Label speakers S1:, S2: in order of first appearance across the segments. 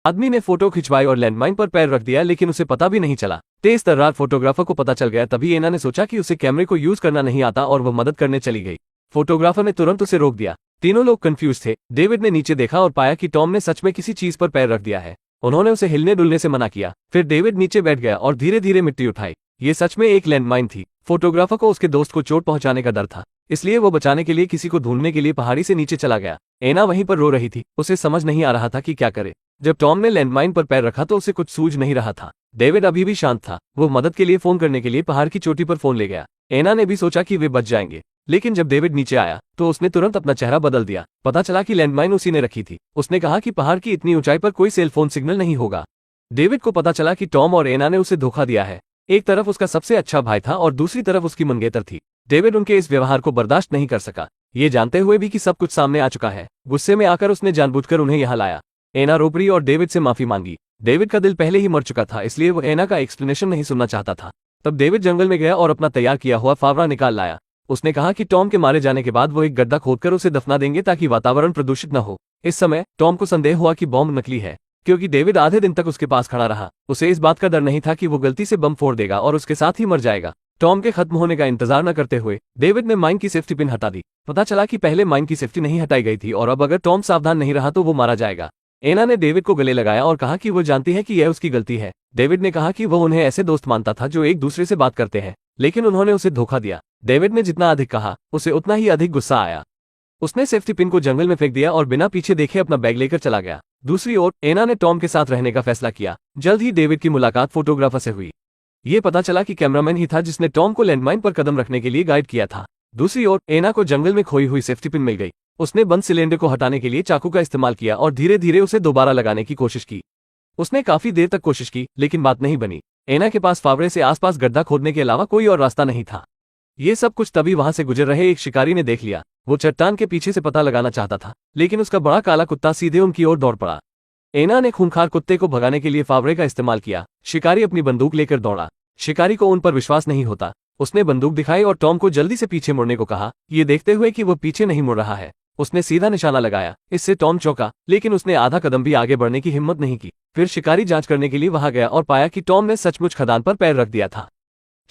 S1: आदमी ने फोटो खिंचवाई और लैंडमाइन पर पैर रख दिया, लेकिन उसे पता भी नहीं चला। तेज तर्रार फोटोग्राफर को पता चल गया। तभी एना ने सोचा कि उसे कैमरे को यूज करना नहीं आता और वह मदद करने चली गई। फोटोग्राफर ने तुरंत उसे रोक दिया। तीनों लोग कंफ्यूज थे। डेविड ने नीचे देखा और पाया कि टॉम ने सच में किसी चीज पर पैर रख दिया है। उन्होंने उसे हिलने डुलने से मना किया। फिर डेविड नीचे बैठ गया और धीरे धीरे मिट्टी उठाई। ये सच में एक लैंडमाइन थी। फोटोग्राफर को उसके दोस्त को चोट पहुंचाने का डर था, इसलिए वो बचाने के लिए किसी को ढूंढने के लिए पहाड़ी से नीचे चला गया। एना वहीं पर रो रही थी। उसे समझ नहीं आ रहा था कि क्या करे। जब टॉम ने लैंडमाइन पर पैर रखा तो उसे कुछ सूझ नहीं रहा था। डेविड अभी भी शांत था। वो मदद के लिए फोन करने के लिए पहाड़ की चोटी पर फोन ले गया। एना ने भी सोचा कि वे बच जाएंगे, लेकिन जब डेविड नीचे आया तो उसने तुरंत अपना चेहरा बदल दिया। पता चला कि लैंडमाइन उसी ने रखी थी। उसने कहा कि पहाड़ की इतनी ऊंचाई पर कोई सेल फोन सिग्नल नहीं होगा। डेविड को पता चला कि टॉम और एना ने उसे धोखा दिया है। एक तरफ उसका सबसे अच्छा भाई था और दूसरी तरफ उसकी मंगेतर थी। डेविड उनके इस व्यवहार को बर्दाश्त नहीं कर सका, ये जानते हुए भी कि सब कुछ सामने आ चुका है। गुस्से में आकर उसने जानबूझकर उन्हें यहाँ लाया। एना रो पड़ी और डेविड से माफी मांगी। डेविड का दिल पहले ही मर चुका था, इसलिए वो एना का एक्सप्लेनेशन नहीं सुनना चाहता था। तब डेविड जंगल में गया और अपना तैयार किया हुआ फावड़ा निकाल लाया। उसने कहा कि टॉम के मारे जाने के बाद वो एक गड्ढा खोदकर उसे दफना देंगे ताकि वातावरण प्रदूषित न हो। इस समय टॉम को संदेह हुआ कि बॉम्ब नकली है, क्योंकि डेविड आधे दिन तक उसके पास खड़ा रहा। उसे इस बात का डर नहीं था कि वो गलती से बम फोड़ देगा और उसके साथ ही मर जाएगा। टॉम के खत्म होने का इंतजार न करते हुए डेविड ने माइन की सेफ्टी पिन हटा दी। पता चला कि पहले माइन की सेफ्टी नहीं हटाई गई थी और अब अगर टॉम सावधान नहीं रहा तो वो मारा जाएगा। एना ने डेविड को गले लगाया और कहा कि वो जानती है कि यह उसकी गलती है। डेविड ने कहा कि वो उन्हें ऐसे दोस्त मानता था जो एक दूसरे से बात करते हैं, लेकिन उन्होंने उसे धोखा दिया। डेविड ने जितना अधिक कहा उसे उतना ही अधिक गुस्सा आया। उसने सेफ्टी पिन को जंगल में फेंक दिया और बिना पीछे देखे अपना बैग लेकर चला गया। दूसरी ओर एना ने टॉम के साथ रहने का फैसला किया। जल्द ही डेविड की मुलाकात फोटोग्राफर से हुई। ये पता चला कि कैमरामैन ही था जिसने टॉम को लैंडमाइन पर कदम रखने के लिए गाइड किया था। दूसरी ओर एना को जंगल में खोई हुई सेफ्टी पिन मिल गई। उसने बंद सिलेंडर को हटाने के लिए चाकू का इस्तेमाल किया और धीरे धीरे उसे दोबारा लगाने की कोशिश की। उसने काफी देर तक कोशिश की, लेकिन बात नहीं बनी। एना के पास फावड़े से आसपास गड्ढा खोदने के अलावा कोई और रास्ता नहीं था। ये सब कुछ तभी वहां से गुजर रहे एक शिकारी ने देख लिया। वो चट्टान के पीछे से पता लगाना चाहता था, लेकिन उसका बड़ा काला कुत्ता सीधे उनकी ओर दौड़ पड़ा। एना ने खूंखार कुत्ते को भगाने के लिए फावड़े का इस्तेमाल किया। शिकारी अपनी बंदूक लेकर दौड़ा। शिकारी को उन पर विश्वास नहीं होता। उसने बंदूक दिखाई और टॉम को जल्दी से पीछे मुड़ने को कहा, ये देखते हुए कि वो पीछे नहीं मुड़ रहा है। उसने सीधा निशाना लगाया। इससे टॉम चौंका, लेकिन उसने आधा कदम भी आगे बढ़ने की हिम्मत नहीं की। फिर शिकारी जांच करने के लिए वहां गया और पाया कि टॉम ने सचमुच खदान पर पैर रख दिया था।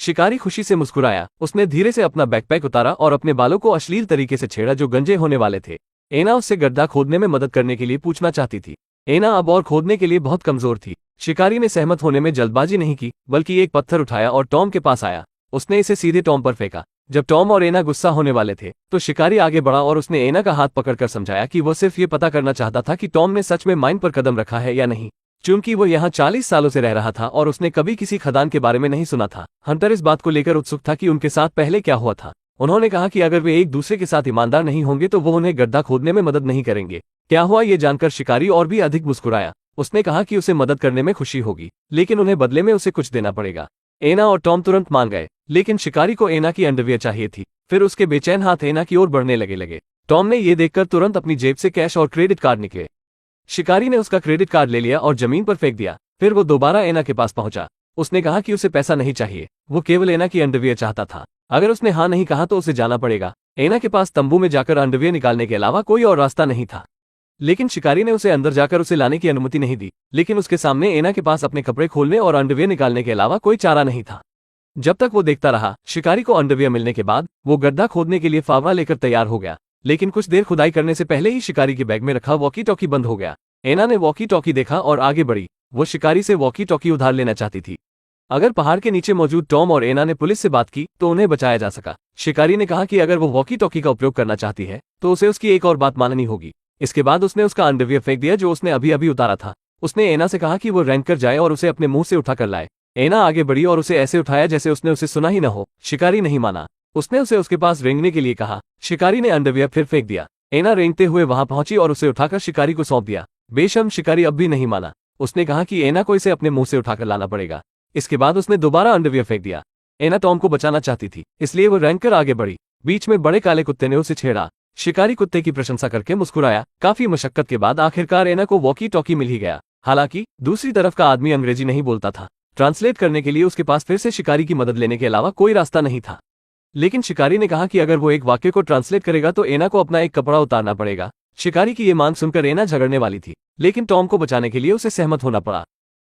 S1: शिकारी खुशी से मुस्कुराया। उसने धीरे से अपना बैकपैक उतारा और अपने बालों को अश्लील तरीके से छेड़ा जो गंजे होने वाले थे। एना उससे गड्ढा खोदने में मदद करने के लिए पूछना चाहती थी। एना अब और खोदने के लिए बहुत कमजोर थी। शिकारी ने सहमत होने में जल्दबाजी नहीं की, बल्कि एक पत्थर उठाया और टॉम के पास आया। उसने इसे सीधे टॉम पर फेंका। जब टॉम और एना गुस्सा होने वाले थे तो शिकारी आगे बढ़ा और उसने एना का हाथ पकड़कर समझाया कि वो सिर्फ ये पता करना चाहता था कि टॉम ने सच में माइन पर कदम रखा है या नहीं। चूंकि वो यहाँ 40 सालों से रह रहा था और उसने कभी किसी खदान के बारे में नहीं सुना था, हंटर इस बात को लेकर उत्सुक था कि उनके साथ पहले क्या हुआ था। उन्होंने कहा कि अगर वे एक दूसरे के साथ ईमानदार नहीं होंगे तो वो उन्हें गड्ढा खोदने में मदद नहीं करेंगे। क्या हुआ ये जानकर शिकारी और भी अधिक मुस्कुराया। उसने कहा कि उसे मदद करने में खुशी होगी, लेकिन उन्हें बदले में उसे कुछ देना पड़ेगा। एना और टॉम तुरंत मान गए, लेकिन शिकारी को एना की अंडरवियर चाहिए थी। फिर उसके बेचैन हाथ एना की ओर बढ़ने लगे। टॉम ने ये देखकर तुरंत अपनी जेब से कैश और क्रेडिट कार्ड निकले। शिकारी ने उसका क्रेडिट कार्ड ले लिया और जमीन पर फेंक दिया। फिर वो दोबारा एना के पास पहुंचा। उसने कहा कि उसे पैसा नहीं चाहिए, वो केवल एना की अंडरवियर चाहता था। अगर उसने हाँ नहीं कहा तो उसे जाना पड़ेगा। एना के पास तंबू में जाकर अंडरवियर निकालने के अलावा कोई और रास्ता नहीं था। लेकिन शिकारी ने उसे अंदर जाकर उसे लाने की अनुमति नहीं दी, लेकिन उसके सामने एना के पास अपने कपड़े खोलने और अंडरवियर निकालने के अलावा कोई चारा नहीं था। जब तक वो देखता रहा, शिकारी को अंडरवियर मिलने के बाद वो गड्ढा खोदने के लिए फावड़ा लेकर तैयार हो गया। लेकिन कुछ देर खुदाई करने से पहले ही शिकारी के बैग में रखा वॉकी टॉकी बंद हो गया। एना ने वॉकी टॉकी देखा और आगे बढ़ी। वो शिकारी से वॉकी टॉकी उधार लेना चाहती थी। अगर पहाड़ के नीचे मौजूद टॉम और एना ने पुलिस से बात की तो उन्हें बचाया जा सका। शिकारी ने कहा कि अगर वो वॉकी टॉकी का उपयोग करना चाहती है तो उसे उसकी एक और बात माननी होगी। इसके बाद उसने उसका अंडरवियर फेंक दिया जो उसने अभी अभी उतारा था। उसने एना से कहा कि वो रेंग कर जाए और उसे अपने मुंह से उठा कर लाए। एना आगे बढ़ी और उसे ऐसे उठाया जैसे उसने उसे सुना ही न हो। शिकारी नहीं माना। उसने उसे उसके पास रेंगने के लिए कहा। शिकारी ने अंडरवियर फिर फेंक दिया। एना रेंगते हुए वहां पहुंची और उसे उठाकर शिकारी को सौंप दिया। बेशर्म शिकारी अब भी नहीं माना। उसने कहा कि एना को इसे अपने मुंह से उठाकर लाना पड़ेगा। इसके बाद उसने दोबारा अंडरवियर फेंक दिया। एना टॉम को बचाना चाहती थी, इसलिए वो रेंग कर आगे बढ़ी। बीच में बड़े काले कुत्ते ने उसे छेड़ा। शिकारी कुत्ते की प्रशंसा करके मुस्कुराया। काफी मशक्कत के बाद आखिरकार एना को वॉकी टॉकी मिल ही गया। हालांकि दूसरी तरफ का आदमी अंग्रेजी नहीं बोलता था। ट्रांसलेट करने के लिए उसके पास फिर से शिकारी की मदद लेने के अलावा कोई रास्ता नहीं था। लेकिन शिकारी ने कहा कि अगर वो एक वाक्य को ट्रांसलेट करेगा तो एना को अपना एक कपड़ा उतारना पड़ेगा। शिकारी की ये मांग सुनकर एना झगड़ने वाली थी, लेकिन टॉम को बचाने के लिए उसे सहमत होना पड़ा।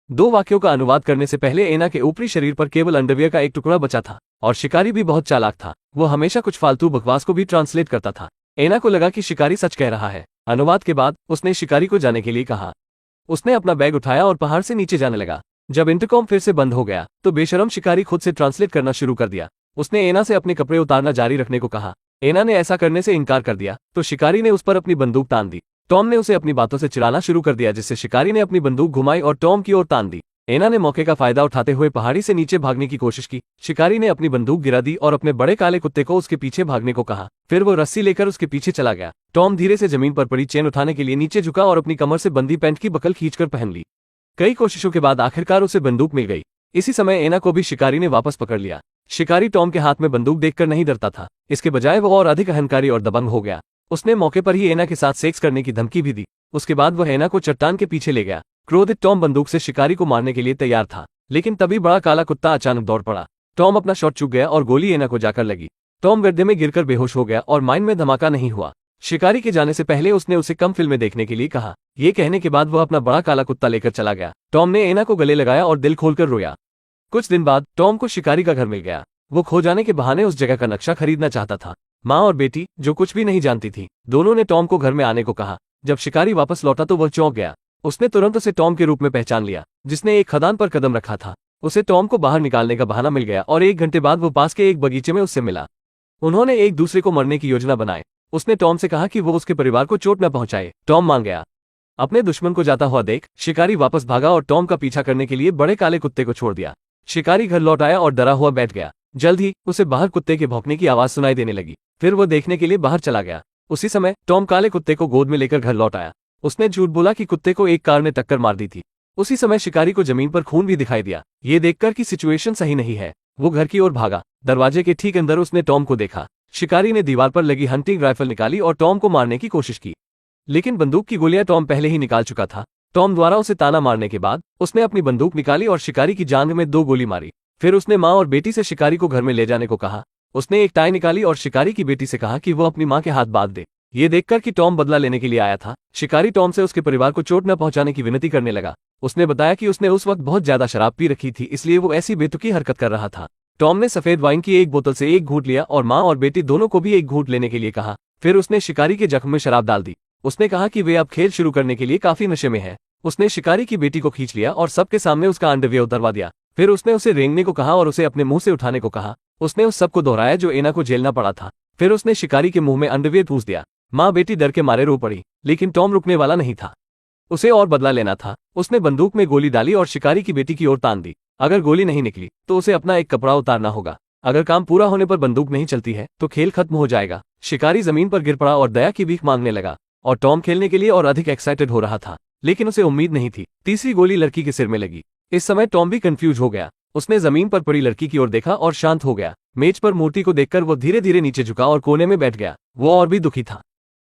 S1: दो वाक्यों का अनुवाद करने से पहले एना के ऊपरी शरीर पर केवल अंडरवियर का एक टुकड़ा बचा था और शिकारी भी बहुत चालाक था। वो हमेशा कुछ फालतू बकवास को भी ट्रांसलेट करता था। एना को लगा कि शिकारी सच कह रहा है। अनुवाद के बाद उसने शिकारी को जाने के लिए कहा। उसने अपना बैग उठाया और पहाड़ से नीचे जाने लगा। जब इंटरकॉम फिर से बंद हो गया तो बेशरम शिकारी खुद से ट्रांसलेट करना शुरू कर दिया। उसने एना से अपने कपड़े उतारना जारी रखने को कहा। एना ने ऐसा करने से इनकार कर दिया तो शिकारी ने उस पर अपनी बंदूक तान दी। टॉम ने उसे अपनी बातों से चिढ़ाना शुरू कर दिया, जिससे शिकारी ने अपनी बंदूक घुमाई और टॉम की ओर तान दी। एना ने मौके का फायदा उठाते हुए पहाड़ी से नीचे भागने की कोशिश की। शिकारी ने अपनी बंदूक गिरा दी और अपने बड़े काले कुत्ते को उसके पीछे भागने को कहा। फिर वो रस्सी लेकर उसके पीछे चला गया। टॉम धीरे से जमीन पर पड़ी चेन उठाने के लिए नीचे झुका और अपनी कमर से बंदी पैंट की बकल खींचकर पहन ली। कई कोशिशों के बाद आखिरकार उसे बंदूक मिल गई। इसी समय एना को भी शिकारी ने वापस पकड़ लिया। शिकारी टॉम के हाथ में बंदूक देखकर नहीं डरता था, इसके बजाय वो और अधिक अहंकारी और दबंग हो गया। उसने मौके पर ही एना के साथ सेक्स करने की धमकी भी दी। उसके बाद वह एना को चट्टान के पीछे ले गया। क्रोधित टॉम बंदूक से शिकारी को मारने के लिए तैयार था, लेकिन तभी बड़ा काला कुत्ता अचानक दौड़ पड़ा। टॉम अपना शॉट चूक गया और गोली एना को जाकर लगी। टॉम गड्ढे में गिरकर बेहोश हो गया और माइन में धमाका नहीं हुआ। शिकारी के जाने से पहले उसने उसे कम फिल्में देखने के लिए कहा। ये कहने के बाद वह अपना बड़ा काला कुत्ता लेकर चला गया। टॉम ने एना को गले लगाया और दिल खोलकर रोया। कुछ दिन बाद टॉम को शिकारी का घर मिल गया। वो खो जाने के बहाने उस जगह का नक्शा खरीदना चाहता था। माँ और बेटी, जो कुछ भी नहीं जानती थी, दोनों ने टॉम को घर में आने को कहा। जब शिकारी वापस लौटा तो वह चौंक गया। उसने तुरंत उसे टॉम के रूप में पहचान लिया, जिसने एक खदान पर कदम रखा था। उसे टॉम को बाहर निकालने का बहाना मिल गया और 1 घंटे बाद वो पास के एक बगीचे में उससे मिला। उन्होंने एक दूसरे को मरने की योजना बनाई। उसने टॉम से कहा कि वो उसके परिवार को चोट न पहुंचाए। टॉम मान गया। अपने दुश्मन को जाता हुआ देख शिकारी वापस भागा और टॉम का पीछा करने के लिए बड़े काले कुत्ते को छोड़ दिया। शिकारी घर लौट आया और डरा हुआ बैठ गया। जल्द ही उसे बाहर कुत्ते के भौंकने की आवाज सुनाई देने लगी। फिर वो देखने के लिए बाहर चला गया। उसी समय टॉम काले कुत्ते को गोद में लेकर घर लौट आया। उसने झूठ बोला कि कुत्ते को एक कार ने टक्कर मार दी थी। उसी समय शिकारी को जमीन पर खून भी दिखाई दिया। ये देखकर कि सिचुएशन सही नहीं है, वो घर की ओर भागा। दरवाजे के ठीक अंदर उसने टॉम को देखा। शिकारी ने दीवार पर लगी हंटिंग राइफल निकाली और टॉम को मारने की कोशिश की, लेकिन बंदूक की गोलियां टॉम पहले ही निकाल चुका था। टॉम द्वारा उसे ताना मारने के बाद उसने अपनी बंदूक निकाली और शिकारी की जांघ में 2 गोली मारी। फिर उसने माँ और बेटी से शिकारी को घर में ले जाने को कहा। उसने एक टाई निकाली और शिकारी की बेटी से कहा कि वो अपनी माँ के हाथ बांध दे। ये देखकर कि टॉम बदला लेने के लिए आया था, शिकारी टॉम से उसके परिवार को चोट न पहुंचाने की विनती करने लगा। उसने बताया कि उसने उस वक्त बहुत ज्यादा शराब पी रखी थी, इसलिए वो ऐसी बेतुकी हरकत कर रहा था। टॉम ने सफेद वाइन की एक बोतल से एक घूंट लिया और माँ और बेटी दोनों को भी एक घूंट लेने के लिए कहा। फिर उसने शिकारी के जख्म में शराब डाल दी। उसने कहा कि वे अब खेल शुरू करने के लिए काफी नशे में है। उसने शिकारी की बेटी को खींच लिया और सबके सामने उसका अंडरवियर उतरवा दिया। फिर उसने उसे रेंगने को कहा और उसे अपने मुंह से उठाने को कहा। उसने उस सब को दोहराया जो एना को झेलना पड़ा था। फिर उसने शिकारी के मुंह में अंडरवियर ठूस दिया। माँ बेटी डर के मारे रो पड़ी, लेकिन टॉम रुकने वाला नहीं था। उसे और बदला लेना था। उसने बंदूक में गोली डाली और शिकारी की बेटी की ओर तान दी। अगर गोली नहीं निकली तो उसे अपना एक कपड़ा उतारना होगा। अगर काम पूरा होने पर बंदूक नहीं चलती है तो खेल खत्म हो जाएगा। शिकारी जमीन पर गिर पड़ा और दया की भीख मांगने लगा और टॉम खेलने के लिए और अधिक एक्साइटेड हो रहा था, लेकिन उसे उम्मीद नहीं थी। तीसरी गोली लड़की के सिर में लगी। इस समय टॉम भी कंफ्यूज हो गया। उसने जमीन पर पड़ी लड़की की ओर देखा और शांत हो गया। मेज पर मूर्ति को देखकर वो धीरे धीरे नीचे झुका और कोने में बैठ गया। वो और भी दुखी था।